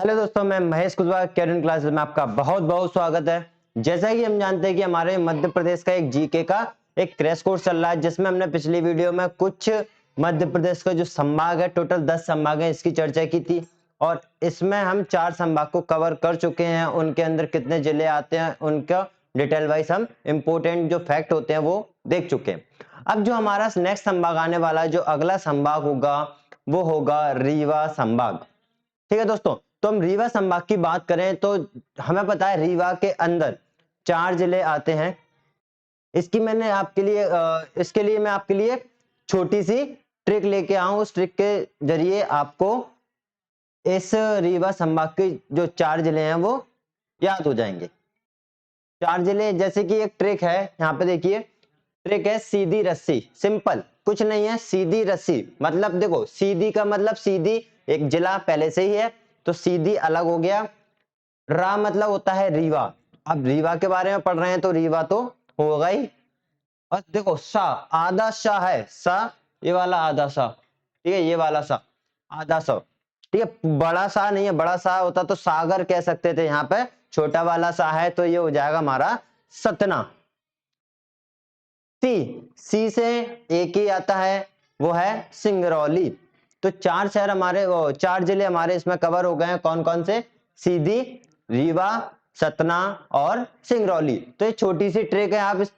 Hello दोस्तों, मैं Mahesh Kushwaha career classes में आपका बहुत बहुत स्वागत है। जैसा कि हम जानते हैं कि हमारे मध्य प्रदेश का एक जीके का एक क्रैश कोर्स चल रहा है, जिसमें हमने पिछली वीडियो में कुछ मध्य प्रदेश का जो संभाग है, टोटल 10 संभाग है, इसकी चर्चा की थी। और इसमें हम 4 संभाग को कवर कर चुके हैं। उनके अंदर कितने जिले आते हैं उनका डिटेल वाइज हम इंपोर्टेंट जो फैक्ट होते हैं वो देख चुके हैं। अब जो हमारा नेक्स्ट संभाग आने वाला है, जो अगला संभाग होगा वो होगा रीवा संभाग। ठीक है दोस्तों, तो हम रीवा संभाग की बात करें तो हमें पता है रीवा के अंदर 4 जिले आते हैं। इसकी मैंने आपके लिए इसके लिए मैं आपके लिए छोटी सी ट्रिक लेके आऊं। उस ट्रिक के जरिए आपको इस रीवा संभाग के जो 4 जिले हैं वो याद हो जाएंगे। 4 जिले, जैसे कि एक ट्रिक है, यहाँ पे देखिए ट्रिक है सीधी रस्सी। सिंपल, कुछ नहीं है, सीधी रस्सी मतलब देखो, सीधी का मतलब सीधी, एक जिला पहले से ही है तो सीधी अलग हो गया। रा मतलब होता है रीवा। अब रीवा के बारे में पढ़ रहे हैं तो रीवा तो होगा ही। और देखो सा, आधा सा है, सा ये वाला आधा सा, ठीक है, ये वाला सा आधा सा, ठीक है। बड़ा सा नहीं है, बड़ा सा होता तो सागर कह सकते थे, यहाँ पे छोटा वाला सा है तो ये हो जाएगा हमारा सतना। सी, सी से एक ही आता है, वो है सिंगरौली। तो 4 शहर हमारे, 4 जिले हमारे इसमें कवर हो गए हैं। कौन कौन से? सीधी, रीवा, सतना और सिंगरौली। तो ये छोटी सी ट्रिक है, आप इस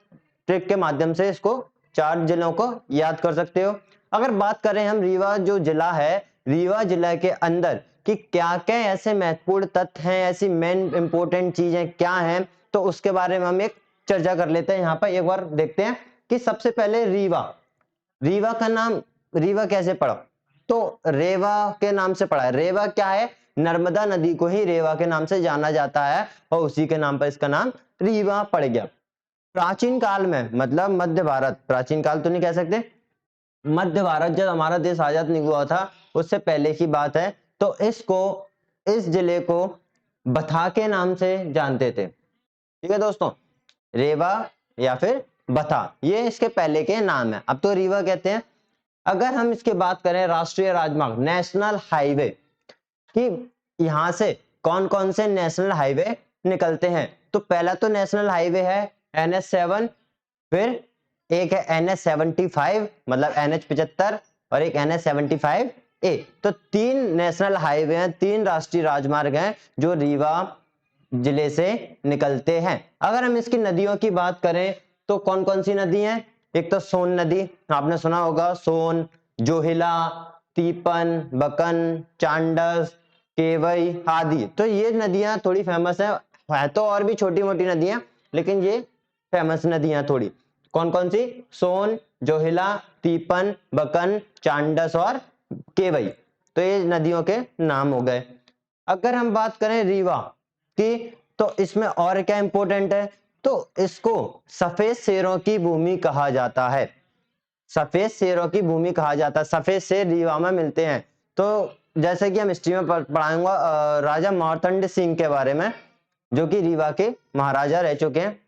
ट्रिक के माध्यम से इसको 4 जिलों को याद कर सकते हो। अगर बात करें हम रीवा जो जिला है, रीवा जिला के अंदर कि क्या क्या ऐसे महत्वपूर्ण तथ्य हैं, ऐसी मेन इंपोर्टेंट चीजें क्या हैं, तो उसके बारे में हम एक चर्चा कर लेते हैं। यहाँ पर एक बार देखते हैं कि सबसे पहले रीवा, रीवा का नाम रीवा कैसे पड़ा? तो रेवा के नाम से पड़ा है। रेवा क्या है? नर्मदा नदी को ही रेवा के नाम से जाना जाता है और उसी के नाम पर इसका नाम रीवा पड़ गया। प्राचीन काल में, मतलब मध्य भारत, प्राचीन काल तो नहीं कह सकते, मध्य भारत जब हमारा देश आजाद नहीं हुआ था उससे पहले की बात है, तो इस जिले को बथा के नाम से जानते थे। ठीक है दोस्तों, रेवा या फिर बथा, ये इसके पहले के नाम है, अब तो रीवा कहते हैं। अगर हम इसके बात करें राष्ट्रीय राजमार्ग, नेशनल हाईवे, कि यहां से कौन कौन से नेशनल हाईवे निकलते हैं, तो पहला तो नेशनल हाईवे है NH7, फिर एक है NH75 मतलब NH75 और एक NH75A। तो 3 नेशनल हाईवे हैं, 3 राष्ट्रीय राजमार्ग हैं जो रीवा जिले से निकलते हैं। अगर हम इसकी नदियों की बात करें तो कौन कौन सी नदी हैं? एक तो सोन नदी, आपने सुना होगा, सोन, जोहिला, तीपन, बकन, चांडस, केवई आदि। तो ये नदियां थोड़ी फेमस है तो और भी छोटी मोटी नदियां, लेकिन ये फेमस नदियां थोड़ी। कौन कौन सी? सोन, जोहिला, तीपन, बकन, चांडस और केवई। तो ये नदियों के नाम हो गए। अगर हम बात करें रीवा की, तो इसमें और क्या इंपॉर्टेंट है? तो इसको सफेद शेरों की भूमि कहा जाता है। सफेद शेरों की भूमि कहा जाता है, सफेद शेर रीवा में मिलते हैं। तो जैसे कि हम हिस्ट्री में पढ़ाऊंगा राजा मार्तंड सिंह के बारे में, जो कि रीवा के महाराजा रह चुके हैं।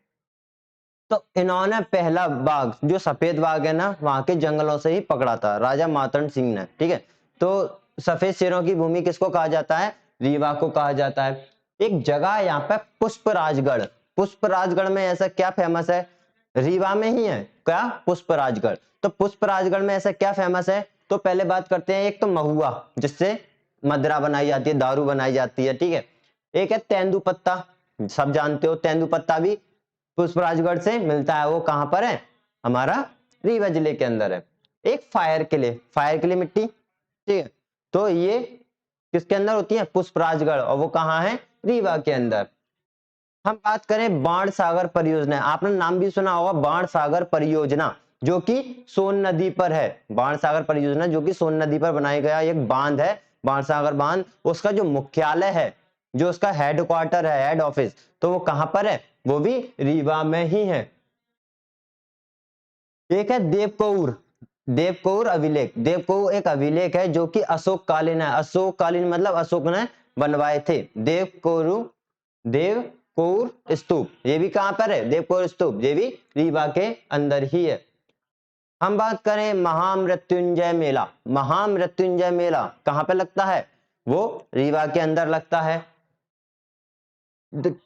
तो इन्होंने पहला बाघ, जो सफेद बाघ है ना, वहां के जंगलों से ही पकड़ा था राजा मार्तंड सिंह ने। ठीक है, तो सफेद शेरों की भूमि किसको कहा जाता है? रीवा को कहा जाता है। एक जगह है यहाँ पे पुष्पराजगढ़। पुष्पराजगढ़ में ऐसा क्या फेमस है? रीवा में ही है क्या? पुष्पराजगढ़। तो पुष्पराजगढ़ में ऐसा क्या फेमस है? तो पहले बात करते हैं, एक तो महुआ, जिससे मदिरा बनाई जाती है, दारू बनाई जाती है। ठीक है, एक है तेंदुपत्ता, सब जानते हो तेंदुपत्ता भी पुष्पराजगढ़ से मिलता है। वो कहां पर है? हमारा रीवा जिले के अंदर है। एक फायर किले, फायर किले मिट्टी, ठीक है, तो ये किसके अंदर होती है? पुष्पराजगढ़, और वो कहाँ है? रीवा के अंदर। हम बात करें बाण सागर परियोजना, आपने नाम भी सुना होगा, बाण सागर परियोजना, जो कि सोन नदी पर है। बाण सागर परियोजना जो कि सोन नदी पर बनाया गया एक बांध है, बाण सागर बांध। उसका जो मुख्यालय है, जो उसका हेडक्वार्टर है, हेड ऑफिस, तो वो कहां पर है? वो भी रीवा में ही है। एक है देवकौर, देवकौर अभिलेख। देवकौर एक अभिलेख है जो कि अशोक कालीन है। अशोक कालीन मतलब अशोक ने बनवाए थे। देवकौर स्तूप, ये भी कहां पर है? देवकौर स्तूप, ये भी रीवा के अंदर ही है। हम बात करें महामृत्युंजय मेला, महामृत्युंजय मेला कहां पे लगता है? वो रीवा के अंदर लगता है।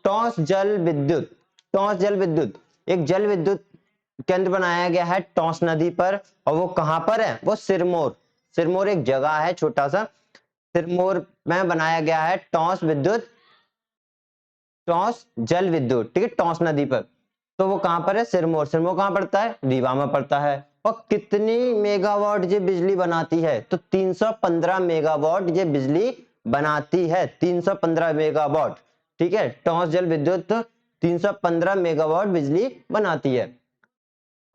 टॉस जल विद्युत, टॉस जल विद्युत एक जल विद्युत केंद्र बनाया गया है टॉस नदी पर, और वो कहां पर है, वो सिरमौर, सिरमौर एक जगह है छोटा सा, सिरमौर में बनाया गया है टॉस विद्युत, टॉस जल विद्युत, ठीक है, टॉस नदी पर। तो वो कहां पर है, सिरमौर, सिरमौर कहां पड़ता है, रीवा में पड़ता है। और कितनी मेगावाट ये बिजली बनाती है, तो 315 मेगावाट ये बिजली बनाती है, 315 मेगावाट, ठीक है, टॉस जल विद्युत 315 मेगावाट बिजली बनाती है।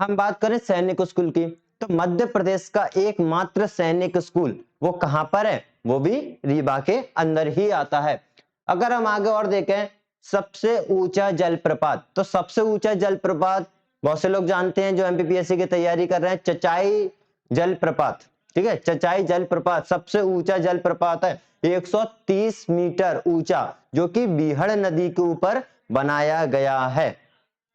हम बात करें सैनिक स्कूल की, तो मध्य प्रदेश का एकमात्र सैनिक स्कूल वो कहां पर है, वो भी रीवा के अंदर ही आता है। अगर हम आगे और देखें, सबसे ऊंचा जलप्रपात, तो सबसे ऊंचा जलप्रपात बहुत से लोग जानते हैं जो एमपीपीएससी की तैयारी कर रहे हैं, चचाई जलप्रपात, ठीक है, चचाई जलप्रपात सबसे ऊंचा जलप्रपात है, 130 मीटर ऊंचा, जो कि बीहड़ नदी के ऊपर बनाया गया है।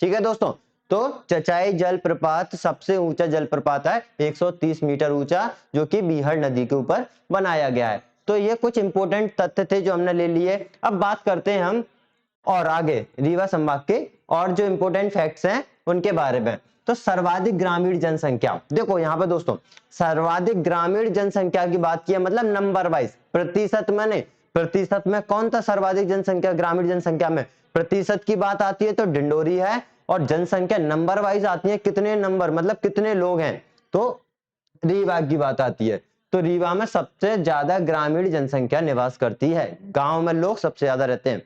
ठीक है दोस्तों, तो चचाई जलप्रपात सबसे ऊंचा जलप्रपात है, 130 मीटर ऊंचा, जो कि बीहड़ नदी के ऊपर बनाया गया है। तो ये कुछ इंपोर्टेंट तथ्य थे जो हमने ले लिए। अब बात करते हैं हम और आगे रीवा संभाग के और जो इंपोर्टेंट फैक्ट्स हैं उनके बारे में। तो सर्वाधिक ग्रामीण जनसंख्या, देखो यहाँ पे दोस्तों सर्वाधिक ग्रामीण जनसंख्या की बात की है, मतलब नंबर वाइज, प्रतिशत में नहीं, प्रतिशत में कौन था सर्वाधिक जनसंख्या, ग्रामीण जनसंख्या में प्रतिशत की बात आती है तो डिंडोरी है, और जनसंख्या नंबर वाइज आती है, कितने नंबर मतलब कितने लोग हैं, तो रीवा की बात आती है। तो रीवा में सबसे ज्यादा ग्रामीण जनसंख्या निवास करती है, गांव में लोग सबसे ज्यादा रहते हैं।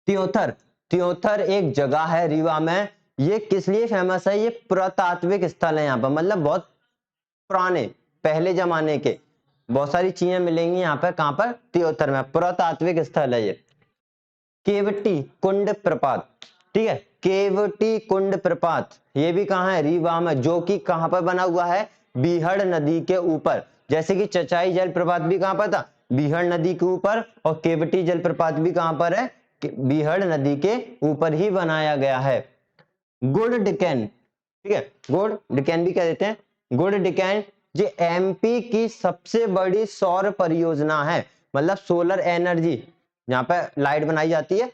त्योथर, त्योथर एक जगह है रीवा में, ये किस लिए फेमस है, ये पुरातात्विक स्थल है, यहाँ पर मतलब बहुत पुराने पहले जमाने के बहुत सारी चीजें मिलेंगी यहाँ पर, कहां पर, त्योथर में, पुरातात्विक स्थल है ये। केवटी कुंड प्रपात, ठीक है, केवटी कुंड प्रपात ये भी कहां है, रीवा में, जो कि कहां पर बना हुआ है, बीहड़ नदी के ऊपर। जैसे कि चचाई जलप्रपात भी कहां पर था, बीहड़ नदी के ऊपर, और केवटी जलप्रपात भी कहां पर है, बीहड़ नदी के ऊपर ही बनाया गया है। गुड़ डिकैन, ठीक है, गुड़ डिकैन भी कह देते हैं, गुड़ डिकैन ये एमपी की सबसे बड़ी सौर परियोजना है, मतलब सोलर एनर्जी, यहाँ पे लाइट बनाई जाती है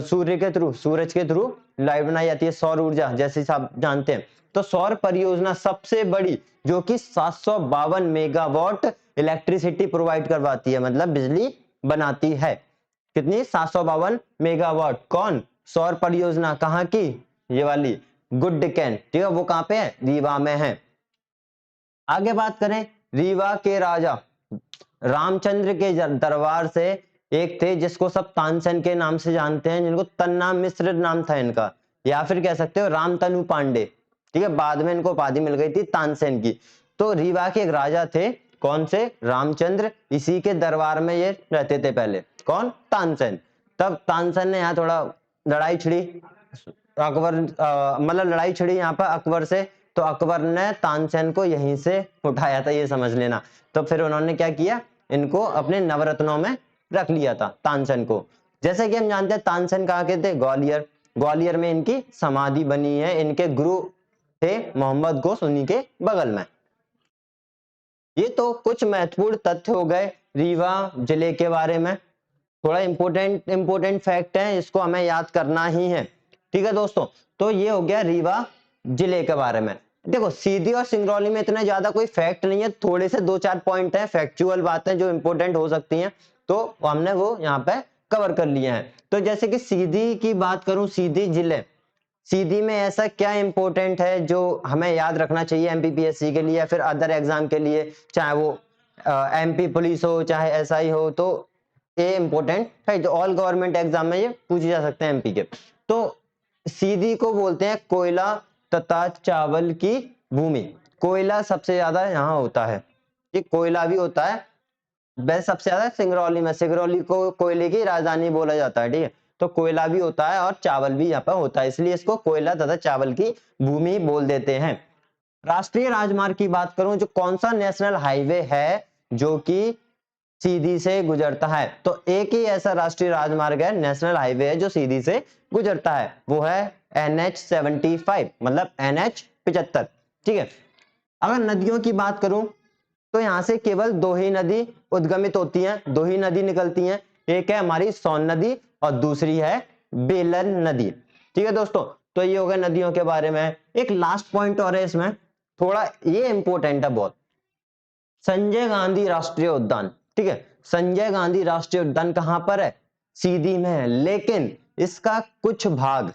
सूर्य के थ्रू, सूरज के थ्रू लाइट बनाई जाती है, सौर ऊर्जा जैसे आप जानते हैं। तो सौर परियोजना सबसे बड़ी, जो कि 752 मेगावाट इलेक्ट्रिसिटी प्रोवाइड करवाती है, मतलब बिजली बनाती है, कितनी, 752 मेगावाट। कौन, सौर परियोजना, कहां की, ये वाली गुड डिकैन, ठीक है, वो कहां पे है, रीवा में है। आगे बात करें, रीवा के राजा रामचंद्र के दरबार से एक थे जिसको सब तानसेन के नाम से जानते हैं, जिनको तन्ना मिश्र नाम था इनका, या फिर कह सकते हो रामतनु पांडे, ठीक है, बाद में इनको उपाधि मिल गई थी तानसेन की। तो रीवा के एक राजा थे, कौन से, रामचंद्र, इसी के दरबार में ये रहते थे पहले, कौन, तानसेन। तब तानसेन ने यहाँ थोड़ा लड़ाई छिड़ी, अकबर मतलब लड़ाई छिड़ी यहाँ पर अकबर से, तो अकबर ने तानसेन को यहीं से उठाया था, ये समझ लेना। तो फिर उन्होंने क्या किया, इनको अपने नवरत्नों में रख लिया था तानसेन को। जैसे कि हम जानते हैं तानसेन कहाँ के थे, ग्वालियर, ग्वालियर में इनकी समाधि बनी है, इनके गुरु थे मोहम्मद घोष, उन्हीं के बगल में। ये तो कुछ महत्वपूर्ण तथ्य हो गए रीवा जिले के बारे में, थोड़ा इंपोर्टेंट फैक्ट है, इसको हमें याद करना ही है, ठीक है दोस्तों। तो ये हो गया रीवा जिले के बारे में। देखो सीधी और सिंगरौली में इतना ज्यादा कोई फैक्ट नहीं है, थोड़े से 2-4 पॉइंट है, फैक्चुअल बातें जो इंपोर्टेंट हो सकती हैं, तो हमने वो यहाँ पे कवर कर लिए हैं। तो जैसे कि सीधी की बात करूं, सीधी जिले, सीधी में ऐसा क्या इंपॉर्टेंट है जो हमें याद रखना चाहिए एमपीपीएससी के लिए या फिर अदर एग्जाम के लिए, चाहे वो एमपी पुलिस हो चाहे एसआई हो, तो ये इंपॉर्टेंट है, जो ऑल गवर्नमेंट एग्जाम में ये पूछे जा सकते हैं एमपी के। तो सीधी को बोलते हैं कोयला तथा चावल की भूमि, कोयला सबसे ज्यादा यहाँ होता है, ये कोयला भी होता है, वैसे सबसे ज्यादा सिंगरौली में, सिंगरौली को कोयले की राजधानी बोला जाता है, ठीक है, तो कोयला भी होता है और चावल भी यहाँ पर होता है, इसलिए इसको कोयला तथा चावल की भूमि बोल देते हैं। राष्ट्रीय राजमार्ग की बात करूं, जो कौन सा नेशनल हाईवे है जो कि सीधी से गुजरता है, तो एक ही ऐसा राष्ट्रीय राजमार्ग है, नेशनल हाईवे है जो सीधी से गुजरता है, वो है NH75, मतलब NH75, ठीक है। अगर नदियों की बात करूं, तो यहाँ से केवल दो ही नदी उद्गमित होती हैं, दो ही नदी निकलती हैं, एक है हमारी सोन नदी और दूसरी है बेलन नदी। ठीक है दोस्तों, तो ये हो गया नदियों के बारे में। एक लास्ट पॉइंट और है इसमें, थोड़ा ये इंपॉर्टेंट है बहुत, संजय गांधी राष्ट्रीय उद्यान। ठीक है, संजय गांधी राष्ट्रीय उद्यान कहां पर है? सीधी में है, लेकिन इसका कुछ भाग,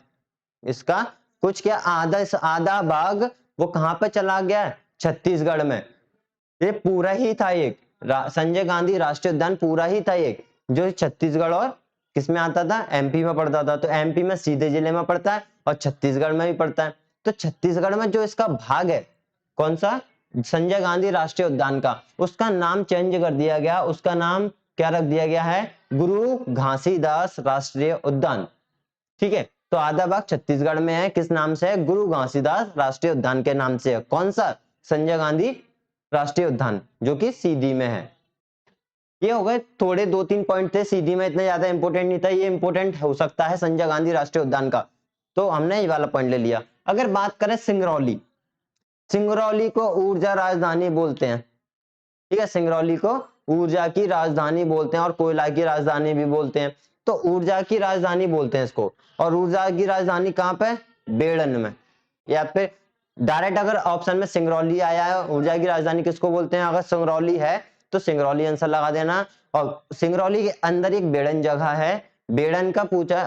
इसका कुछ क्या आधा भाग वो कहां पर चला गया है? छत्तीसगढ़ में। ये पूरा ही था एक संजय गांधी राष्ट्रीय उद्यान पूरा ही था एक, जो छत्तीसगढ़ और किसमें आता था? एमपी में पड़ता था। तो एमपी में सीधे जिले में पड़ता है और छत्तीसगढ़ में भी पड़ता है। तो छत्तीसगढ़ में जो इसका भाग है, कौन सा? संजय गांधी राष्ट्रीय उद्यान का, उसका नाम चेंज कर दिया गया। उसका नाम क्या रख दिया गया है? गुरु घासीदास राष्ट्रीय उद्यान। ठीक है, तो आधा भाग छत्तीसगढ़ में है, किस नाम से है? गुरु घासीदास राष्ट्रीय उद्यान के नाम से है। कौन सा? संजय गांधी राष्ट्रीय उद्यान, जो कि सीधी में है। ये हो गए थोड़े 2-3 पॉइंट थे, सीधी में इतना ज्यादा इंपॉर्टेंट नहीं था, ये इंपॉर्टेंट हो सकता है संजय गांधी राष्ट्रीय उद्यान का, तो हमने ये वाला पॉइंट ले लिया। अगर बात करें सिंगरौली, सिंगरौली को ऊर्जा राजधानी बोलते हैं। ठीक है, सिंगरौली को ऊर्जा की राजधानी बोलते हैं और कोयला की राजधानी भी बोलते हैं। तो ऊर्जा की राजधानी बोलते हैं इसको, और ऊर्जा की राजधानी कहां पे? बेड़न में। या फिर डायरेक्ट अगर ऑप्शन में सिंगरौली आया है, ऊर्जा की राजधानी किसको बोलते हैं? अगर सिंगरौली है तो सिंगरौली आंसर लगा देना। और सिंगरौली के अंदर एक बेड़न जगह है, बेड़न का पूछा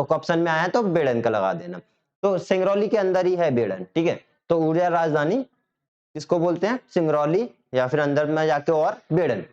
ऑप्शन में आया तो बेड़न का लगा देना। तो सिंगरौली के अंदर ही है बेड़न। ठीक है, तो ऊर्जा राजधानी किसको बोलते हैं? सिंगरौली, या फिर अंदर में जाके और बेड़न।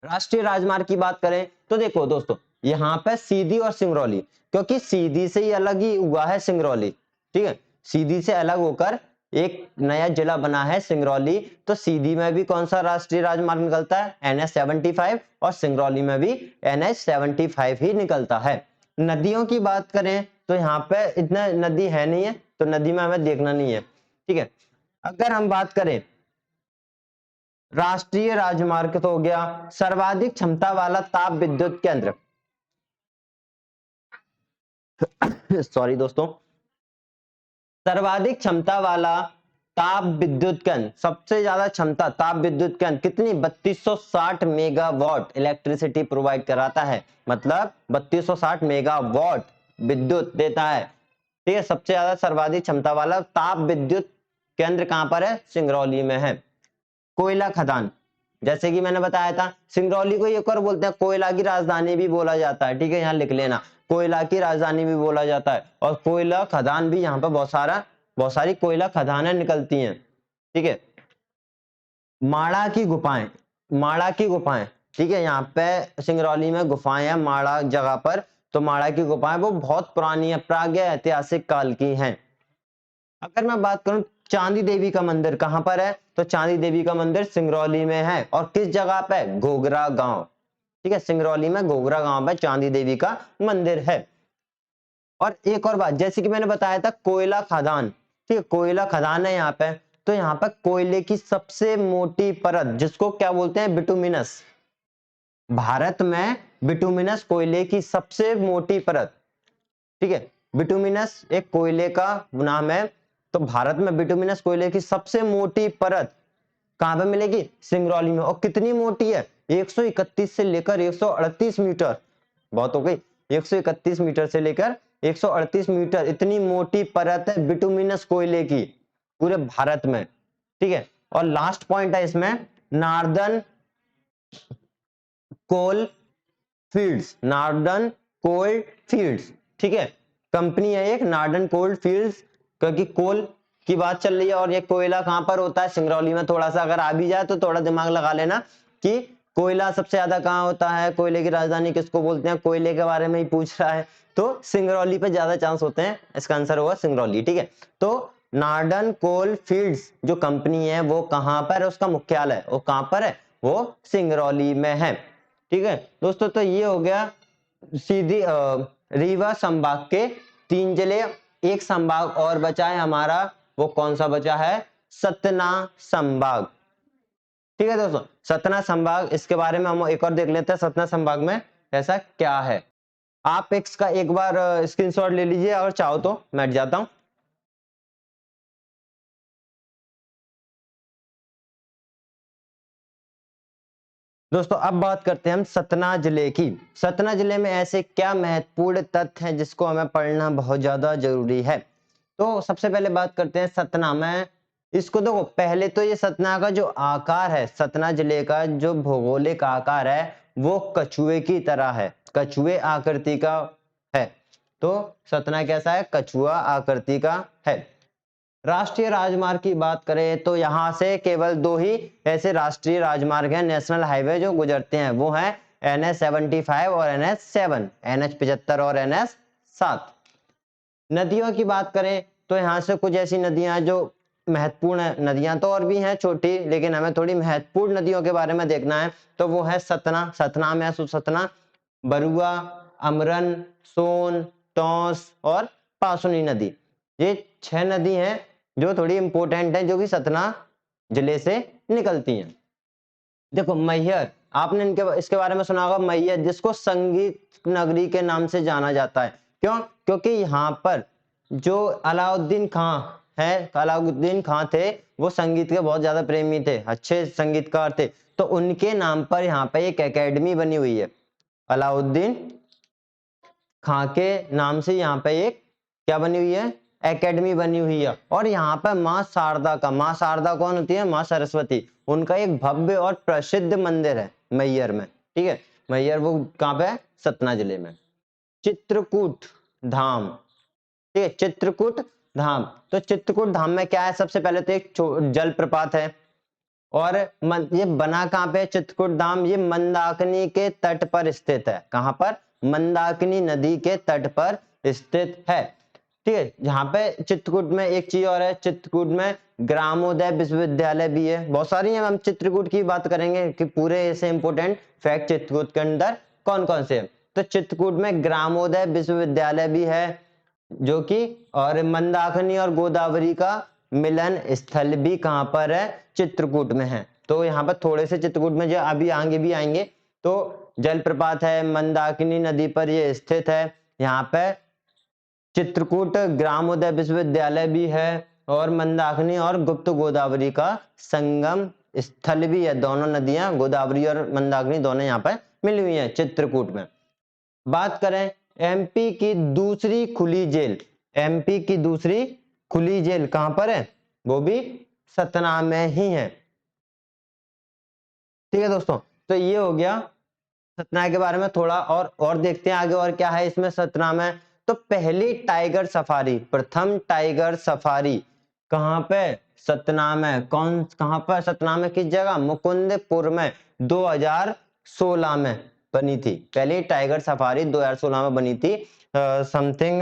राष्ट्रीय राजमार्ग की बात करें तो देखो दोस्तों, यहाँ पे सीधी और सिंगरौली, क्योंकि सीधी से ही अलग ही हुआ है सिंगरौली। ठीक है, सीधी से अलग होकर एक नया जिला बना है सिंगरौली। तो सीधी में भी कौन सा राष्ट्रीय राजमार्ग निकलता है? NH-75, और सिंगरौली में भी NH-75 ही निकलता है। नदियों की बात करें तो यहाँ पे इतना नदी है नहीं है, तो नदी में हमें देखना नहीं है। ठीक है, अगर हम बात करें राष्ट्रीय राजमार्ग, तो हो गया सर्वाधिक क्षमता वाला ताप विद्युत केंद्र। सॉरी दोस्तों, सर्वाधिक क्षमता वाला ताप विद्युत केंद्र, सबसे ज्यादा क्षमता ताप विद्युत केंद्र कितनी? 3260 मेगावाट इलेक्ट्रिसिटी प्रोवाइड कराता है, मतलब 3260 मेगावाट विद्युत देता है। ठीक है, सबसे ज्यादा सर्वाधिक क्षमता वाला ताप विद्युत केंद्र कहां पर है? सिंगरौली में है। कोयला खदान, जैसे कि मैंने बताया था, सिंगरौली को एक और बोलते हैं कोयला की राजधानी भी बोला जाता है। ठीक है, यहाँ लिख लेना, कोयला की राजधानी भी बोला जाता है। और कोयला खदान भी, यहाँ पर बहुत सारी कोयला खदानें निकलती हैं। ठीक है, माड़ा की गुफाएं, माड़ा की गुफाएं, ठीक है, यहाँ पे सिंगरौली में गुफाएं हैं माड़ा जगह पर। तो माड़ा की गुफाएं वो बहुत पुरानी है, प्राग ऐतिहासिक काल की हैं। अगर मैं बात करूं चांदी देवी का मंदिर कहां पर है, तो चांदी देवी का मंदिर सिंगरौली में है, और किस जगह पे? घोघरा गांव। ठीक है, सिंगरौली में घोघरा गांव में चांदी देवी का मंदिर है। और एक और बात, जैसे कि मैंने बताया था कोयला खदान, ठीक है, कोयला खदान है यहाँ पे, तो यहाँ पर कोयले की सबसे मोटी परत, जिसको क्या बोलते हैं? बिटुमिनस। भारत में बिटुमिनस कोयले की सबसे मोटी परत। ठीक है, बिटुमिनस एक कोयले का नाम है। तो भारत में बिटुमिनस कोयले की सबसे मोटी परत कहां पे मिलेगी? सिंगरौली में। और कितनी मोटी है? 131 से लेकर 138 मीटर, बहुत हो गई, 131 मीटर से लेकर 138 मीटर, इतनी मोटी परत है बिटुमिनस कोयले की पूरे भारत में। ठीक है, और लास्ट पॉइंट है इसमें, नॉर्दर्न कोल फील्ड्स, नॉर्दर्न कोल फील्ड्स। ठीक है, कंपनी है एक नॉर्दर्न कोल फील्ड्स, क्योंकि कोल की बात चल रही है, और ये कोयला कहां पर होता है? सिंगरौली में। थोड़ा सा अगर आ भी जाए तो थोड़ा दिमाग लगा लेना कि कोयला सबसे ज्यादा कहां होता है, कोयले की राजधानी किसको बोलते हैं, कोयले के बारे में ही पूछ रहा है, तो सिंगरौली पे ज्यादा चांस होते हैं, इसका आंसर होगा सिंगरौली। ठीक है, तो नॉर्दर्न कोल फील्ड्स जो कंपनी है वो कहां पर है? उसका मुख्यालय वो कहां पर है? वो सिंगरौली में है। ठीक है दोस्तों, तो ये हो गया सीधी रीवा संभाग के 3 जिले। एक संभाग और बचा है हमारा, वो कौन सा बचा है? सतना संभाग। ठीक है दोस्तों, सतना संभाग, इसके बारे में हम एक और देख लेते हैं, सतना संभाग में ऐसा क्या है। आप इसका एक बार स्क्रीनशॉट ले लीजिए अगर चाहो तो, मैं हट जाता हूं। दोस्तों अब बात करते हैं हम सतना जिले की। सतना जिले में ऐसे क्या महत्वपूर्ण तथ्य हैं जिसको हमें पढ़ना बहुत ज्यादा जरूरी है। तो सबसे पहले बात करते हैं सतना में। इसको देखो, पहले तो ये सतना का जो आकार है, सतना जिले का जो भौगोलिक आकार है वो कछुए की तरह है, कछुए आकृति का है। तो सतना कैसा है? कछुआ आकृति का है। राष्ट्रीय राजमार्ग की बात करें तो यहाँ से केवल 2 ही ऐसे राष्ट्रीय राजमार्ग हैं, नेशनल हाईवे जो गुजरते हैं, वो है NH-75 और NH-7, NH-75 और NH-7। नदियों की बात करें तो यहाँ से कुछ ऐसी नदियां जो महत्वपूर्ण है, नदियां तो और भी हैं छोटी, लेकिन हमें थोड़ी महत्वपूर्ण नदियों के बारे में देखना है। तो वो है सतना, सतना में सतना, बरुआ, अमरन, सोन, टोंस और पासुनी नदी। ये 6 नदी हैं जो थोड़ी इंपॉर्टेंट है, जो कि सतना जिले से निकलती हैं। देखो मैहर, आपने इसके बारे में सुना होगा, मैहर जिसको संगीत नगरी के नाम से जाना जाता है। क्यों? क्योंकि यहाँ पर जो अलाउद्दीन खां है, अलाउद्दीन खां थे, वो संगीत के बहुत ज्यादा प्रेमी थे, अच्छे संगीतकार थे। तो उनके नाम पर यहाँ पे एक एकेडमी बनी हुई है, अलाउद्दीन खां के नाम से यहाँ पे एक क्या बनी हुई है? एकेडमी बनी हुई है। और यहाँ पर माँ शारदा का, माँ शारदा कौन होती है? माँ सरस्वती, उनका एक भव्य और प्रसिद्ध मंदिर है मैहर में। ठीक है, मैहर वो कहाँ पे है? सतना जिले में। चित्रकूट धाम, ठीक है, चित्रकूट धाम। तो चित्रकूट धाम में क्या है? सबसे पहले तो एक जलप्रपात है। और ये बना कहाँ पे? चित्रकूट धाम ये मंदाकिनी के तट पर स्थित है। कहाँ पर? मंदाकिनी नदी के तट पर स्थित है। ठीक है, यहाँ पे चित्रकूट में एक चीज और है, चित्रकूट में ग्रामोदय विश्वविद्यालय भी है। बहुत सारी हैं, हम चित्रकूट की बात करेंगे कि पूरे ऐसे इंपोर्टेंट फैक्ट चित्रकूट के अंदर कौन कौन से हैं। तो चित्रकूट में ग्रामोदय विश्वविद्यालय भी है जो कि, और मंदाकिनी और गोदावरी का मिलन स्थल भी कहाँ पर है? चित्रकूट में है। तो यहाँ पर थोड़े से चित्रकूट में जो अभी आगे भी आएंगे, तो जलप्रपात है, मंदाकिनी नदी पर ये स्थित है। यहाँ पे चित्रकूट ग्रामोदय विश्वविद्यालय भी है, और मंदाकिनी और गुप्त गोदावरी का संगम स्थल भी है। दोनों नदियां गोदावरी और मंदाकिनी दोनों यहाँ पर मिली हुई हैं चित्रकूट में। बात करें एमपी की दूसरी खुली जेल, एमपी की दूसरी खुली जेल कहां पर है? वो भी सतना में ही है। ठीक है दोस्तों, तो ये हो गया सतना के बारे में। थोड़ा और देखते हैं आगे और क्या है इसमें सतना में। तो पहली टाइगर सफारी, प्रथम टाइगर सफारी कहां पे? सतना में। कहां पर? सतना में किस जगह? मुकुंदपुर में 2016 में बनी थी। पहली टाइगर सफारी 2016 में बनी थी, समथिंग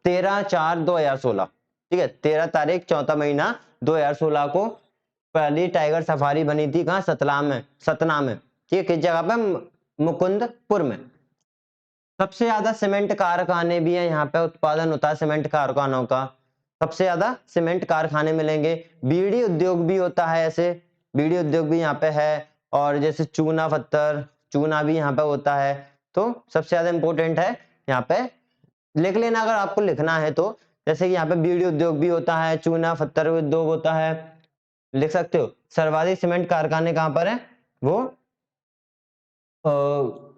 13/4/2016। ठीक है, 13 तारीख 4था महीना 2016 को पहली टाइगर सफारी बनी थी। कहाँ? सतना में। ठीक है, किस जगह पे? मुकुंदपुर में। सबसे ज्यादा सीमेंट कारखाने भी है यहाँ पे, उत्पादन होता है सीमेंट कारखानों का, सबसे ज्यादा सीमेंट कारखाने मिलेंगे। बीड़ी उद्योग भी होता है, ऐसे बीड़ी उद्योग भी यहाँ पे है। और जैसे चूना पत्थर, चूना भी यहाँ पे होता है। तो सबसे ज्यादा इंपॉर्टेंट है यहाँ पे, लिख लेना अगर आपको लिखना है तो। जैसे कि यहाँ पे बीड़ी उद्योग भी होता है, चूना पत्थर उद्योग होता है, लिख सकते हो। सर्वाधिक सीमेंट कारखाने कहाँ पर है? वो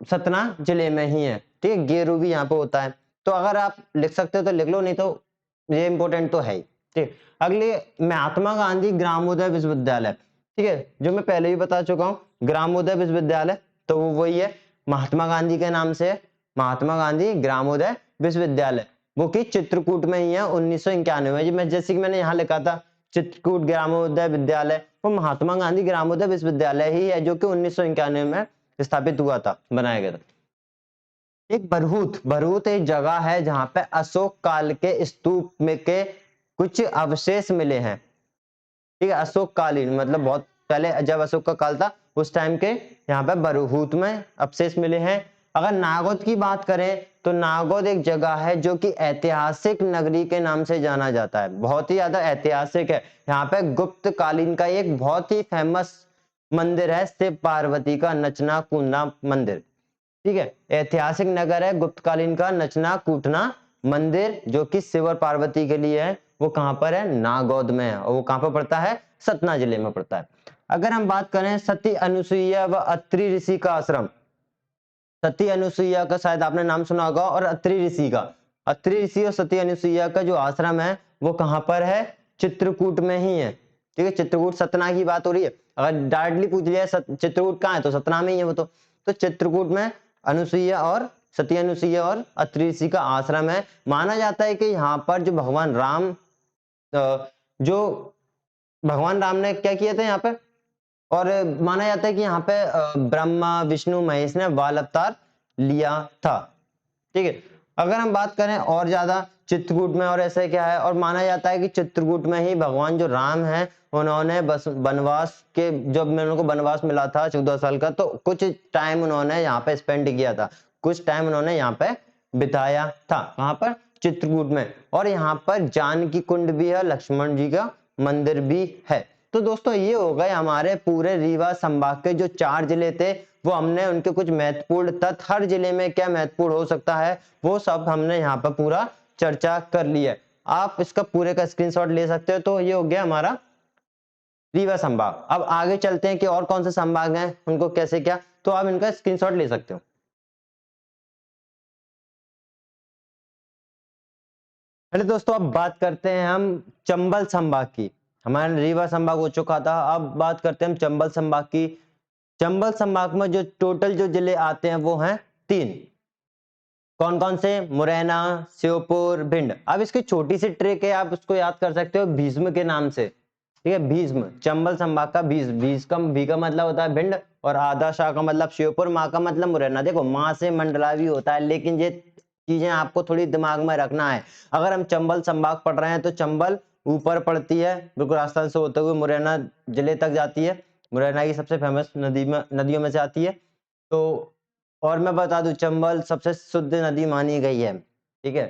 सतना जिले में ही है। ठीक है, गेरू भी यहाँ पे होता है। तो अगर आप लिख सकते हो तो लिख लो, नहीं तो ये इंपॉर्टेंट तो है ही। ठीक, अगले महात्मा गांधी ग्रामोदय विश्वविद्यालय। ठीक है, जो मैं पहले भी बता चुका हूँ, ग्रामोदय विश्वविद्यालय तो वो वही है, महात्मा गांधी के नाम से है, महात्मा गांधी ग्रामोदय विश्वविद्यालय, वो कि चित्रकूट में ही है। 1991 में, जैसे कि मैंने यहाँ लिखा था चित्रकूट ग्रामोदय विद्यालय, वो महात्मा गांधी ग्रामोदय विश्वविद्यालय ही है, जो कि 1991 में स्थापित हुआ था, बनाया गया था। एक बरहूत एक जगह है जहां पे अशोक काल के स्तूप में के कुछ अवशेष मिले हैं। ठीक है, अशोक कालीन मतलब बहुत पहले जब अशोक का काल था उस टाइम के यहाँ पे बरहूत में अवशेष मिले हैं। अगर नागौद की बात करें तो नागौद एक जगह है जो कि ऐतिहासिक नगरी के नाम से जाना जाता है, बहुत ही ज्यादा ऐतिहासिक है। यहाँ पे गुप्त कालीन का एक बहुत ही फेमस मंदिर है, शिव पार्वती का नचना कूदना मंदिर। ठीक है, ऐतिहासिक नगर है गुप्तकालीन का नचना कूटना मंदिर, जो कि शिव और पार्वती के लिए है। वो कहां पर है? नागौद में है। और वो कहां पर पड़ता है? सतना जिले में पड़ता है। अगर हम बात करें सती अनुसुईया व अत्रि ऋषि का आश्रम, सती अनुसुईया का शायद आपने नाम सुना होगा, और अत्रि ऋषि का, अत्रि ऋषि और सती अनुसुईया का जो आश्रम है वो कहां पर है, चित्रकूट में ही है। ठीक है, चित्रकूट सतना की बात हो रही है, अगर डायरेक्टली पूछ लिया चित्रकूट कहाँ है तो सतना में ही है वो तो चित्रकूट में अनुसुईया और सती अनुसुईया और अत्रि ऋषि का आश्रम है। माना जाता है कि यहाँ पर जो भगवान राम जो भगवान राम ने क्या किया था यहाँ पे, और माना जाता है कि यहाँ पे ब्रह्मा विष्णु महेश ने बाल अवतार लिया था। ठीक है, अगर हम बात करें और ज्यादा चित्रकूट में और ऐसे क्या है, और माना जाता है कि चित्रकूट में ही भगवान जो राम है उन्होंने बस वनवास के, जब में उनको वनवास मिला था 14 साल का, तो कुछ टाइम उन्होंने यहाँ पे स्पेंड किया था, कुछ टाइम उन्होंने यहाँ पे बिताया था, कहाँ पर, चित्रकूट में। और यहाँ पर जानकी कुंड भी है, लक्ष्मण जी का मंदिर भी है। तो दोस्तों ये हो गए हमारे पूरे रीवा संभाग के जो 4 जिले थे, वो हमने उनके कुछ महत्वपूर्ण तथ्य, हर जिले में क्या महत्वपूर्ण हो सकता है वो सब हमने यहाँ पर पूरा चर्चा कर लिया है। आप इसका पूरे का स्क्रीनशॉट ले सकते हो। तो ये हो गया हमारा रीवा संभाग। अब आगे चलते हैं कि और कौन से संभाग हैं, उनको कैसे क्या, तो आप इनका स्क्रीनशॉट ले सकते हो। चलिए दोस्तों, अब बात करते हैं हम चंबल संभाग की। हमारा रीवा संभाग हो चुका था, अब बात करते हैं हम चंबल संभाग की। चंबल संभाग में जो टोटल जो जिले आते हैं वो हैं 3। कौन कौन से, मुरैना, श्योपुर, भिंड। अब इसकी छोटी सी ट्रिक है, आप उसको याद कर सकते हो भीष्म के नाम से। ठीक है, भीष्म, चंबल संभाग का भीष का भी का मतलब होता है भिंड, और आधा शाह का मतलब श्योपुर, माँ का मतलब मुरैना। देखो माँ से मंडलावी होता है, लेकिन ये चीजें आपको थोड़ी दिमाग में रखना है। अगर हम चंबल संभाग पढ़ रहे हैं तो चंबल ऊपर पड़ती है, बिल्कुल राजस्थान से होते हुए मुरैना जिले तक जाती है, मुरैना की सबसे फेमस नदियों में से आती है। तो और मैं बता दूं, चंबल सबसे शुद्ध नदी मानी गई है। ठीक है,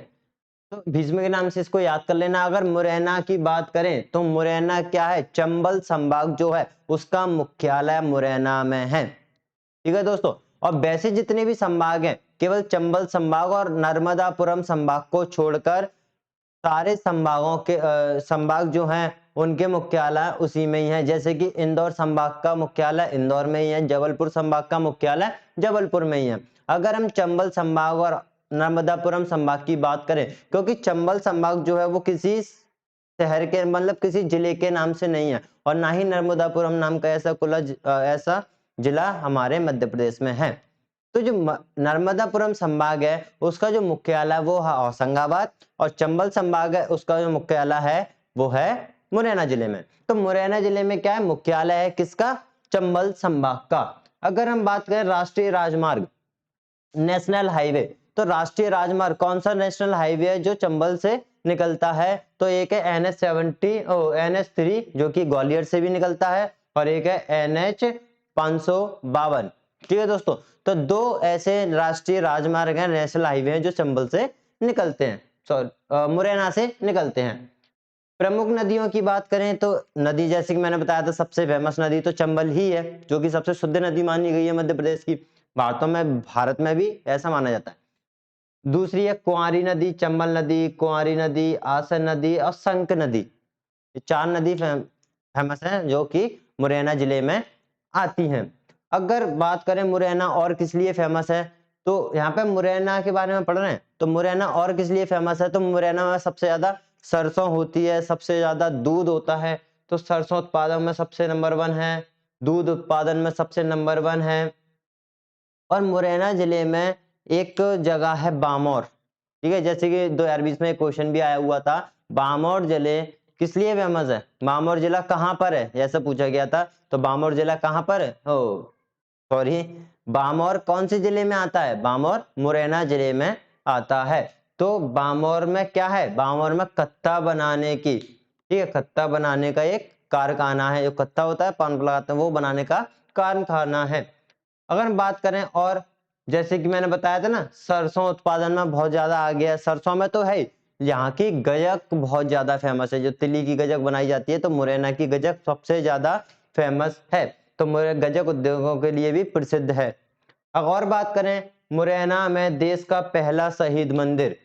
तो भीष्म के नाम से इसको याद कर लेना। अगर मुरैना की बात करें तो मुरैना क्या है, चंबल संभाग जो है उसका मुख्यालय मुरैना में है। ठीक है दोस्तों, और वैसे जितने भी संभाग हैं, केवल चंबल संभाग और नर्मदापुरम संभाग को छोड़कर सारे संभागों के संभाग जो हैं उनके मुख्यालय उसी में ही है। जैसे कि इंदौर संभाग का मुख्यालय इंदौर में ही है, जबलपुर संभाग का मुख्यालय जबलपुर में ही है। अगर हम चंबल संभाग और नर्मदापुरम संभाग की बात करें, क्योंकि चंबल संभाग जो है वो किसी शहर के मतलब किसी जिले के नाम से नहीं है, और ना ही नर्मदापुरम नाम का ऐसा जिला हमारे मध्य प्रदेश में है। तो जो नर्मदापुरम संभाग है उसका जो मुख्यालय वो है होशंगाबाद, और चंबल संभाग है उसका जो मुख्यालय है वो है मुरैना जिले में। तो मुरैना जिले में क्या है, मुख्यालय है किसका, चंबल संभाग का। अगर हम बात करें राष्ट्रीय राजमार्ग, नेशनल हाईवे, तो राष्ट्रीय राजमार्ग कौन सा नेशनल हाईवे है जो चंबल से निकलता है, तो एक है NH3 जो कि ग्वालियर से भी निकलता है, और एक है NH 552। ठीक है दोस्तों, तो 2 ऐसे राष्ट्रीय राजमार्ग हैं, नेशनल हाईवे हैं जो चंबल से निकलते हैं, मुरैना से निकलते हैं। प्रमुख नदियों की बात करें तो नदी, जैसे कि मैंने बताया था, सबसे फेमस नदी तो चंबल ही है, जो कि सबसे शुद्ध नदी मानी गई है मध्य प्रदेश की। भारत में भी ऐसा माना जाता है। दूसरी है कुंवारी नदी, चंबल नदी, कुंवारी नदी, आसन नदी और संक नदी। ये 4 नदी फेमस हैं जो कि मुरैना जिले में आती हैं। अगर बात करें मुरैना और किस लिए फेमस है, तो यहाँ पे मुरैना के बारे में पढ़ रहे हैं, तो मुरैना और किस लिए फेमस है, तो मुरैना में सबसे ज्यादा सरसों होती है, सबसे ज्यादा दूध होता है, तो सरसों उत्पादन में सबसे नंबर 1 है, दूध उत्पादन में सबसे नंबर 1 है। और मुरैना जिले में एक जगह है बामौर। ठीक है, जैसे कि 2020 में एक क्वेश्चन भी आया हुआ था, बामौर जिले किस लिए फेमस है, बामौर जिला कहाँ पर है, ऐसा पूछा गया था। तो बामौर जिला कहाँ पर है, सॉरी, बामौर कौन से जिले में आता है, बामौर मुरैना जिले में आता है। तो बामौर में क्या है, बामौर में कत्ता बनाने की, ठीक है, कत्ता बनाने का एक कारखाना है, जो कत्ता होता है पान लगाते हैं वो बनाने का कारखाना है। अगर हम बात करें और, जैसे कि मैंने बताया था ना, सरसों उत्पादन में बहुत ज्यादा आ गया है, सरसों में तो है, यहाँ की गजक बहुत ज्यादा फेमस है, जो तिली की गजक बनाई जाती है, तो मुरैना की गजक सबसे ज्यादा फेमस है, तो मुरैना गजक उद्योगों के लिए भी प्रसिद्ध है। अब और बात करें, मुरैना में देश का पहला शहीद मंदिर,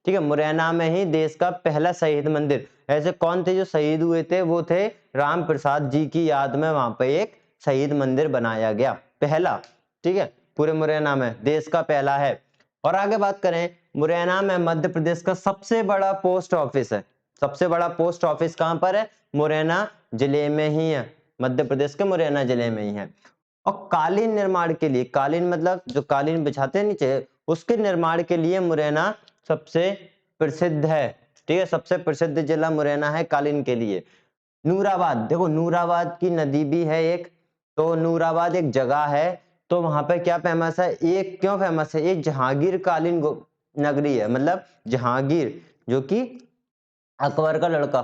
ठीक है, मुरैना में ही देश का पहला शहीद मंदिर। ऐसे कौन थे जो शहीद हुए थे? वो थे राम प्रसाद जी की याद में वहां पे एक शहीद मंदिर बनाया गया, पहला। ठीक है, पूरे मुरैना में देश का पहला है। और आगे बात करें, मुरैना में मध्य प्रदेश का सबसे बड़ा पोस्ट ऑफिस है। सबसे बड़ा पोस्ट ऑफिस कहां पर है? मुरैना जिले में ही है, मध्य प्रदेश के मुरैना जिले में ही है। और कालीन निर्माण के लिए, कालीन मतलब जो कालीन बिछाते हैं नीचे, उसके निर्माण के लिए मुरैना सबसे प्रसिद्ध है। ठीक है, सबसे प्रसिद्ध जिला मुरैना है कालीन के लिए। नूराबाद, देखो नूराबाद की नदी भी है एक, तो नूराबाद एक जगह है, तो वहां पे क्या फेमस है? एक क्यों फेमस है? एक जहांगीर कालीन नगरी है, मतलब जहांगीर जो कि अकबर का लड़का,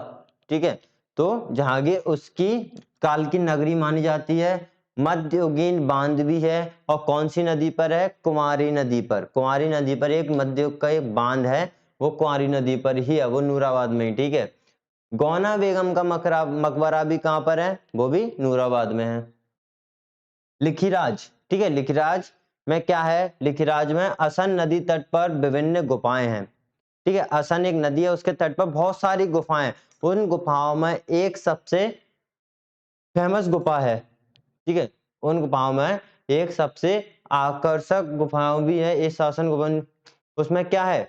ठीक है, तो जहांगीर उसकी काल की नगरी मानी जाती है। मध्ययुगीन बांध भी है, और कौन सी नदी पर है? कुंवारी नदी पर। कुंवारी नदी पर एक मध्ययुग का एक बांध है, वो कुंवारी नदी पर ही है, वो नूराबाद में ही। ठीक है, गौना बेगम का मकबरा भी कहां पर है? वो भी नूराबाद में है। लिखिराज, ठीक है, लिखिराज में क्या है? लिखिराज में असन नदी तट पर विभिन्न गुफाएं हैं। ठीक है, असन एक नदी है, उसके तट पर बहुत सारी गुफाएं। उन गुफाओं में एक सबसे फेमस गुफा है। ठीक है, उन गुफाओं में एक सबसे आकर्षक गुफाओं भी है, इस शासन गुफा। उसमें क्या है?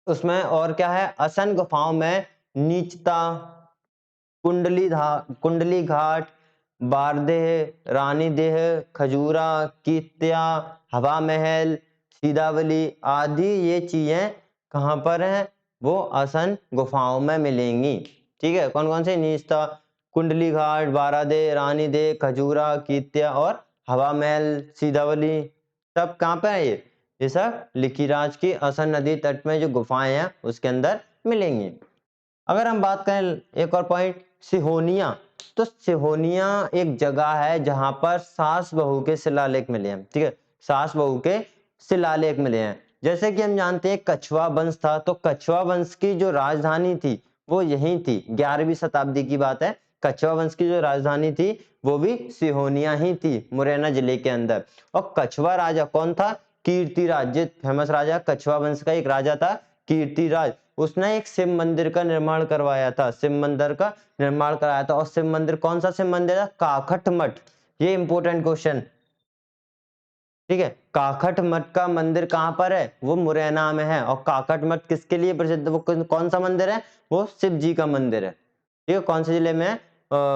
उसमें और क्या है? असन गुफाओं में नीचता, कुंडली घाट, बारदेह, रानी देह, खजूरा, कीत्या, हवा महल, सीदावली आदि ये चीजें कहाँ पर हैं? वो असन गुफाओं में मिलेंगी। ठीक है, कौन कौन से? नीचता, कुंडली घाट, बारादेह, रानी देह, खजूरा, कीत्या और हवा महल, सीदावली, सब कहाँ पर है ये सब लिखिराज की असन नदी तट में जो गुफाएं हैं उसके अंदर मिलेंगी। अगर हम बात करें एक और पॉइंट, सिहोनिया, तो सिहोनिया एक जगह है जहां पर सास बहू के शिलालेख मिले हैं। ठीक है, सास बहू के शिलालेख मिले हैं। जैसे कि हम जानते हैं कछवा वंश था, तो कछवा वंश की जो राजधानी थी वो यहीं थी, 11वीं शताब्दी की बात है। कछवा वंश की जो राजधानी थी वो भी सिहोनिया ही थी, मुरैना जिले के अंदर। और कछवा राजा कौन था? कीर्तिराज, जो फेमस राजा कछवा वंश का एक राजा था कीर्तिराज, उसने एक शिव मंदिर का निर्माण करवाया था, शिव मंदिर का निर्माण कराया था। और शिव मंदिर कौन सा शिव मंदिर है? काखट मठ। ये इंपॉर्टेंट क्वेश्चन। ठीक है, काखट मठ का मंदिर कहां पर है? वो मुरैना में है। और काखट मठ किसके लिए प्रसिद्ध? वो कौन सा मंदिर है? वो शिव जी का मंदिर है। ठीक है, कौन से जिले में है?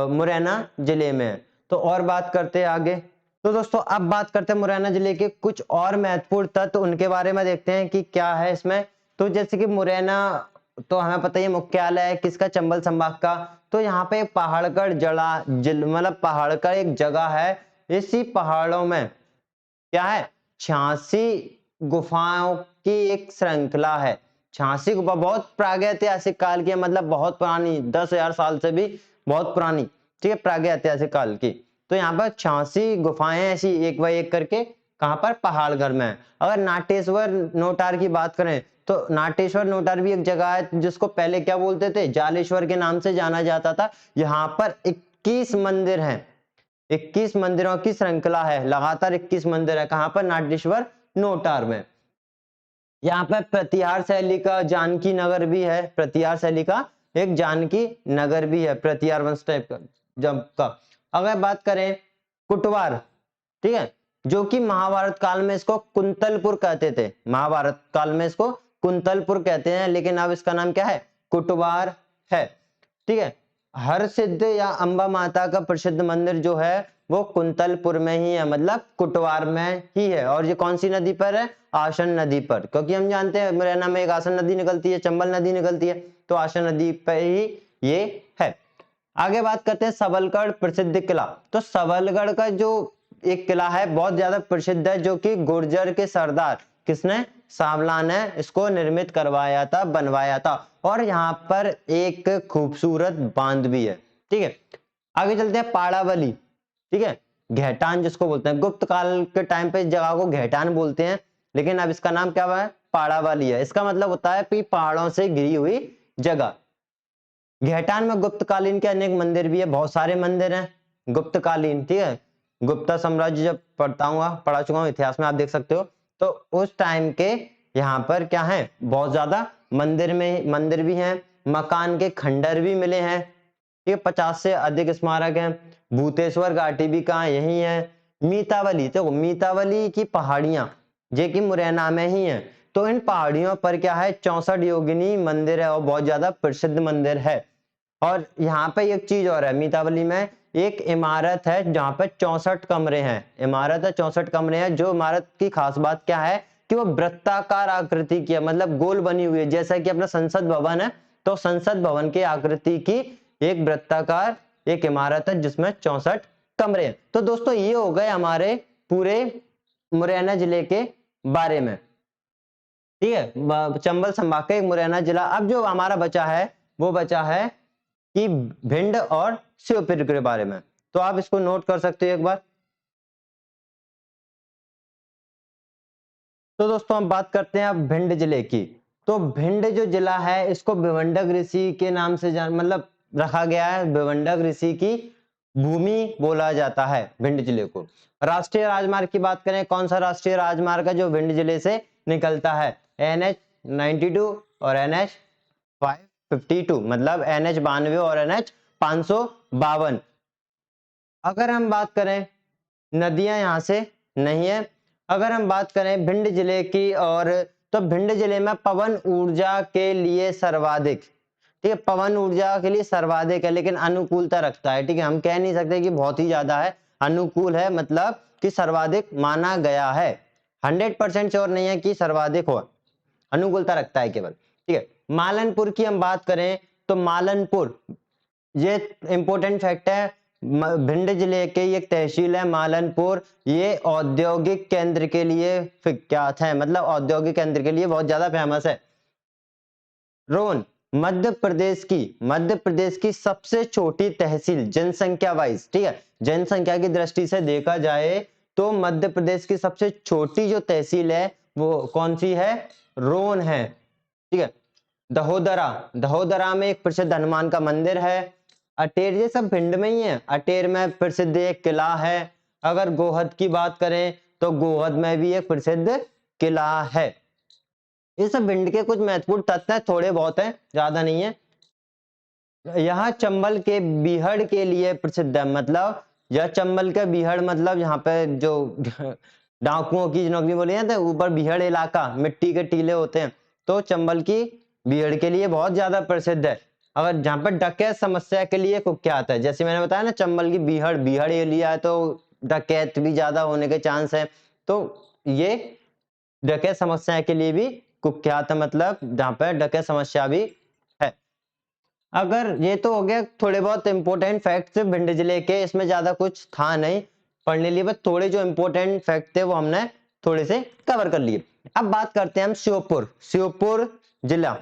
मुरैना जिले में है। तो और बात करते हैं आगे। तो दोस्तों अब बात करते हैं मुरैना जिले के कुछ और महत्वपूर्ण तत्व, उनके बारे में देखते हैं कि क्या है इसमें। तो जैसे कि मुरैना, तो हमें पता है मुख्यालय है किसका? चंबल संभाग का। तो यहाँ पे पहाड़गढ़ मतलब पहाड़गढ़ एक जगह है, इसी पहाड़ों में क्या है? 86 गुफाओं की एक श्रृंखला है। 86 गुफा बहुत प्रागैतिहासिक काल की है, मतलब बहुत पुरानी, 10,000 साल से भी बहुत पुरानी। ठीक है, प्रागैतिहासिक काल की। तो यहाँ पर 86 गुफाएं ऐसी एक बाय एक करके कहां पर? पहाड़गढ़ में है। अगर नाटेश्वर नोटार की बात करें, तो नाटेश्वर नोटार भी एक जगह है जिसको पहले क्या बोलते थे? जालेश्वर के नाम से जाना जाता था। यहाँ पर 21 मंदिर हैं, 21 मंदिरों की श्रृंखला है, लगातार 21 मंदिर है। कहां पर? नाटेश्वर नोटार में। यहाँ पे प्रतिहार शैली का जानकी नगर भी है, प्रतिहार शैली का एक जानकी नगर भी है, प्रतिहार वंश टाइप का जब का। अगर बात करें कुटवार, ठीक है, जो कि महाभारत काल में इसको कुंतलपुर कहते थे, महाभारत काल में इसको कुंतलपुर कहते हैं, लेकिन अब इसका नाम क्या है? कुटवार है। ठीक है, हर सिद्ध या अंबा माता का प्रसिद्ध मंदिर जो है वो कुंतलपुर में ही है, मतलब कुटवार में ही है। और ये कौन सी नदी पर है? आसन नदी पर, क्योंकि हम जानते हैं मुरैना में एक आसन नदी निकलती है, चंबल नदी निकलती है, तो आसन नदी पर ही ये है। आगे बात करते हैं सबलगढ़ प्रसिद्ध किला। तो सबलगढ़ का जो एक किला है बहुत ज्यादा प्रसिद्ध है, जो कि गुर्जर के सरदार किसने? सावला ने इसको निर्मित करवाया था, बनवाया था। और यहाँ पर एक खूबसूरत बांध भी है। ठीक है, आगे चलते हैं पाड़ावली। ठीक है, घेटान जिसको बोलते हैं, गुप्त काल के टाइम पे इस जगह को घेटान बोलते हैं, लेकिन अब इसका नाम क्या है? पाड़ावली है। इसका मतलब होता है कि पहाड़ों से घिरी हुई जगह। घेटान में गुप्तकालीन के अनेक मंदिर भी है, बहुत सारे मंदिर हैं गुप्तकालीन। ठीक है, गुप्ता साम्राज्य जब पढ़ा चुका हूं इतिहास में, आप देख सकते हो। तो उस टाइम के यहाँ पर क्या है, बहुत ज्यादा मंदिर भी हैं, मकान के खंडर भी मिले हैं, ठीक है, 50 से अधिक स्मारक हैं। भूतेश्वर घाटी भी कहाँ, यही है। मीतावली, तो मीतावली की पहाड़ियां जो कि मुरैना में ही है, तो इन पहाड़ियों पर क्या है, 64 योगिनी मंदिर है और बहुत ज्यादा प्रसिद्ध मंदिर है। और यहाँ पे एक चीज और है, मीतावली में एक इमारत है जहाँ पे 64 कमरे हैं, इमारत है 64 कमरे हैं। जो इमारत की खास बात क्या है कि वो वृत्ताकार आकृति की है, मतलब गोल बनी हुई है, जैसा कि अपना संसद भवन है, तो संसद भवन की आकृति की एक वृत्ताकार एक इमारत है जिसमें 64 कमरे हैं। तो दोस्तों ये हो गए हमारे पूरे मुरैना जिले के बारे में, ठीक है, चंबल संभाग का एक मुरैना जिला। अब जो हमारा बचा है वो बचा है कि भिंड और शिवपुरी के बारे में, तो आप इसको नोट कर सकते हो एक बार। तो दोस्तों हम बात करते हैं अब भिंड जिले की। तो भिंड जो जिला है इसको भिवंडक ऋषि के नाम से मतलब रखा गया है, भिवंडक ऋषि की भूमि बोला जाता है भिंड जिले को। राष्ट्रीय राजमार्ग की बात करें, कौन सा राष्ट्रीय राजमार्ग है जो भिंड जिले से निकलता है, NH 92 और NH 552, मतलब NH 92 और NH 552। अगर हम बात करें, नदियां यहां से नहीं है। अगर हम बात करें भिंड जिले की, और तो भिंड जिले में पवन ऊर्जा के लिए सर्वाधिक, ठीक है, पवन ऊर्जा के लिए सर्वाधिक है, लेकिन अनुकूलता रखता है, ठीक है, हम कह नहीं सकते कि बहुत ही ज्यादा है, अनुकूल है, मतलब कि सर्वाधिक माना गया है, 100% श्योर नहीं है कि सर्वाधिक हो, अनुकूलता रखता है केवल, ठीक है। मालनपुर की हम बात करें तो मालनपुर, ये इंपॉर्टेंट फैक्ट है, भिंड जिले के एक तहसील है मालनपुर, ये औद्योगिक केंद्र के लिए विख्यात है, मतलब औद्योगिक केंद्र के लिए बहुत ज्यादा फेमस है। रोन मध्य प्रदेश की सबसे छोटी तहसील जनसंख्या वाइज, ठीक है, जनसंख्या की दृष्टि से देखा जाए तो मध्य प्रदेश की सबसे छोटी जो तहसील है वो कौन सी है, रोन है, ठीक है। दहोदरा में एक प्रसिद्ध हनुमान का मंदिर है। अटेर, ये सब भिंड में ही है, अटेर में प्रसिद्ध एक किला है। अगर गोहद की बात करें तो गोहद में भी एक प्रसिद्ध किला है। ये सब भिंड के कुछ महत्वपूर्ण तथ्य हैं, थोड़े बहुत हैं, ज्यादा नहीं है। यहाँ चंबल के बीहड़ के लिए प्रसिद्ध है, मतलब यह चंबल का बीहड़, मतलब यहाँ पे जो डाकुओं की नौकरी बोली जाती है, ऊपर बीहड़ इलाका, मिट्टी के टीले होते हैं, तो चंबल की बीहड़ के लिए बहुत ज्यादा प्रसिद्ध है। अगर जहाँ पर डकैत समस्या के लिए कुख्यात है, जैसे मैंने बताया ना चंबल की बीहड़ एरिया है, तो डकैत भी ज्यादा होने के चांस है, तो ये डकैत समस्या के लिए भी कुख्यात है, मतलब जहाँ पर डकैत समस्या भी है। अगर ये तो हो गया थोड़े बहुत इंपॉर्टेंट फैक्ट्स भिंड जिले के, इसमें ज्यादा कुछ था नहीं पढ़ने लिए, बस थोड़े जो इंपॉर्टेंट फैक्ट थे वो हमने थोड़े से कवर कर लिए। अब बात करते हैं हम श्योपुर जिला,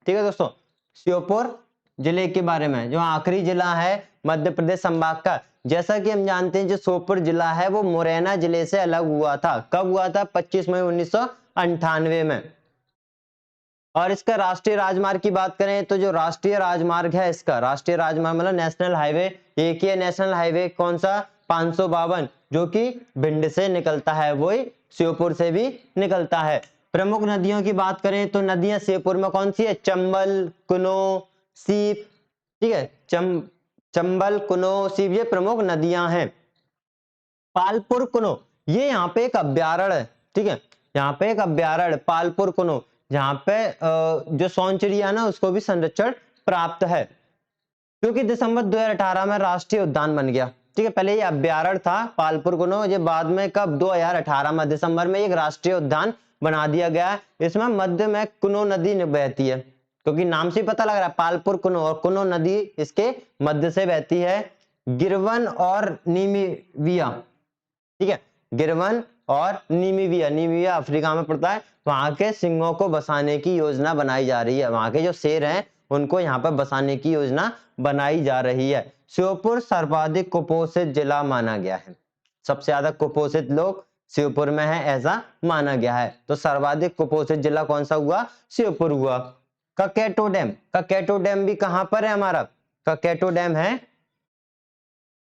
ठीक है दोस्तों, श्योपुर जिले के बारे में, जो आखिरी जिला है मध्य प्रदेश संभाग का। जैसा कि हम जानते हैं जो श्योपुर जिला है वो मुरैना जिले से अलग हुआ था, कब हुआ था, 25 मई 1998 में। और इसका राष्ट्रीय राजमार्ग की बात करें तो जो राष्ट्रीय राजमार्ग है, इसका राष्ट्रीय राजमार्ग मतलब नेशनल हाईवे, एक ही है नेशनल हाईवे, कौन सा, 552, जो कि भिंड से निकलता है, वही श्योपुर से भी निकलता है। प्रमुख नदियों की बात करें तो नदियां श्योपुर में कौन सी है, चंबल, कुनो, सीप, ठीक है, चंबल, कुनो, सीप, ये प्रमुख नदियां हैं। पालपुर कुनो, ये यहाँ पे एक अभ्यारण्य है, ठीक है, यहाँ पे एक अभ्यारण्य पालपुर कुनो, जहाँ पे जो सोन चिड़िया ना उसको भी संरक्षण प्राप्त है, क्योंकि दिसंबर 2018 में राष्ट्रीय उद्यान बन गया, ठीक है। पहले ये अभ्यारण्य था पालपुर कुनो, ये बाद में कब 2018 में दिसंबर में एक राष्ट्रीय उद्यान बना दिया गया। इसमें मध्य में कुनो नदी बहती है, क्योंकि नाम से पता लग रहा है पालपुर कुनो, और कुनो नदी इसके मध्य से बहती है। गिरवन और नीमिविया, ठीक है, गिरवन और नीमिविया अफ्रीका में पड़ता है, वहां के सिंहों को बसाने की योजना बनाई जा रही है, वहां के जो शेर हैं उनको यहाँ पर बसाने की योजना बनाई जा रही है। श्योपुर सर्वाधिक कुपोषित जिला माना गया है, सबसे ज्यादा कुपोषित लोग श्योपुर में है ऐसा माना गया है, तो सर्वाधिक कुपोषित जिला कौन सा हुआ, श्योपुर हुआ। ककेटो डैम भी कहां पर है हमारा, ककेटो डैम है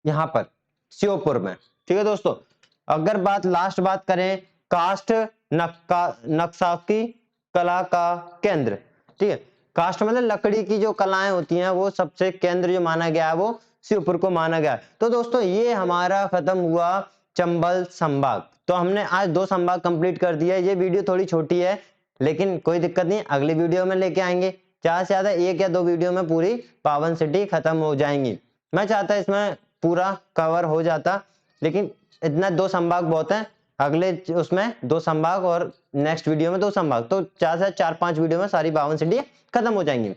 यहाँ पर श्योपुर में, ठीक है दोस्तों। अगर लास्ट बात करें कास्ट नक्शा की, कला का केंद्र। ठीक है, काष्ठ मतलब लकड़ी की जो कलाएं होती हैं वो सबसे केंद्र जो माना गया है वो शिवपुर को माना गया है। तो दोस्तों ये हमारा खत्म हुआ चंबल संभाग। तो हमने आज 2 संभाग कंप्लीट कर दिया। ये वीडियो थोड़ी छोटी है लेकिन कोई दिक्कत नहीं, अगली वीडियो में लेके आएंगे। ज्यादा से ज्यादा 1 या 2 वीडियो में पूरी पावन सिटी खत्म हो जाएंगी। मैं चाहता इसमें पूरा कवर हो जाता, लेकिन इतना 2 संभाग बहुत है। अगले उसमें 2 संभाग और नेक्स्ट वीडियो में 2 संभाग, तो 4 से 4-5 वीडियो में सारी 52 सिटी खत्म हो जाएंगी।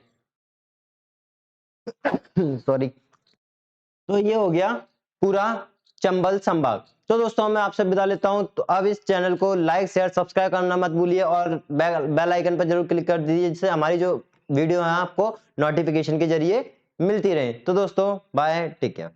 सॉरी। तो ये हो गया पूरा चंबल संभाग। तो दोस्तों मैं आपसे विदा लेता हूं। तो अब इस चैनल को लाइक शेयर सब्सक्राइब करना मत भूलिए और बेल आइकन पर जरूर क्लिक कर दीजिए, जिससे हमारी जो वीडियो है आपको नोटिफिकेशन के जरिए मिलती रहे। तो दोस्तों बाय, टेक केयर।